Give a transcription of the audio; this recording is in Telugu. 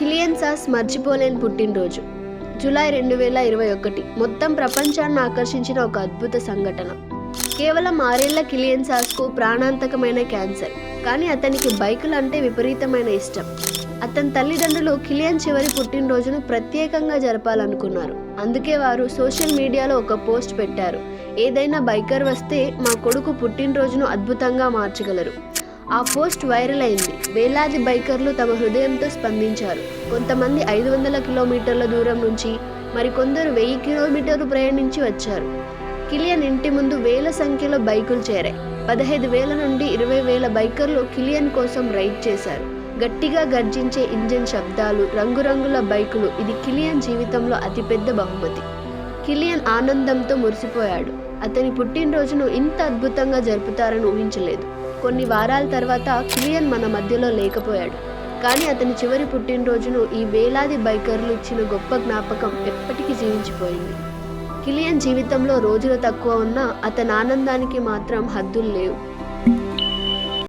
కిలియన్ సాస్ మర్చిపోలేని పుట్టినరోజు. జూలై 2021 మొత్తం ప్రపంచాన్ని ఆకర్షించిన ఒక అద్భుత సంఘటన. కేవలం 6 ఏళ్ల కిలియన్ సాస్కు ప్రాణాంతకమైన క్యాన్సర్, కానీ అతనికి బైకులు అంటే విపరీతమైన ఇష్టం. అతని తల్లిదండ్రులు కిలియన్ చివరి పుట్టినరోజును ప్రత్యేకంగా జరపాలనుకున్నారు. అందుకే వారు సోషల్ మీడియాలో ఒక పోస్ట్ పెట్టారు. ఏదైనా బైకర్ వస్తే మా కొడుకు పుట్టినరోజును అద్భుతంగా మార్చగలరు. ఆ పోస్ట్ వైరల్ అయింది. వేలాది బైకర్లు తమ హృదయంతో స్పందించారు. కొంతమంది 500 కిలోమీటర్ల దూరం నుంచి, మరికొందరు 1000 కిలోమీటర్లు ప్రయాణించి వచ్చారు. కిలియన్ ఇంటి ముందు వేల సంఖ్యలో బైకులు చేరాయి. 15,000 నుండి 20,000 బైకర్లు కిలియన్ కోసం రైడ్ చేశారు. గట్టిగా గర్జించే ఇంజిన్ శబ్దాలు, రంగురంగుల బైకులు, ఇది కిలియన్ జీవితంలో అతిపెద్ద బహుమతి. కిలియన్ ఆనందంతో మురిసిపోయాడు. అతని పుట్టినరోజును ఇంత అద్భుతంగా జరుపుతారని ఊహించలేదు. కొన్ని వారాల తర్వాత కిలియన్ మన మధ్యలో లేకపోయాడు. కానీ అతని చివరి పుట్టినరోజును ఈ వేలాది బైకర్లు ఇచ్చిన గొప్ప జ్ఞాపకం ఎప్పటికీ జీవించిపోయింది. కిలియన్ జీవితంలో రోజులు తక్కువ ఉన్నా అతని ఆనందానికి మాత్రం హద్దులు లేవు.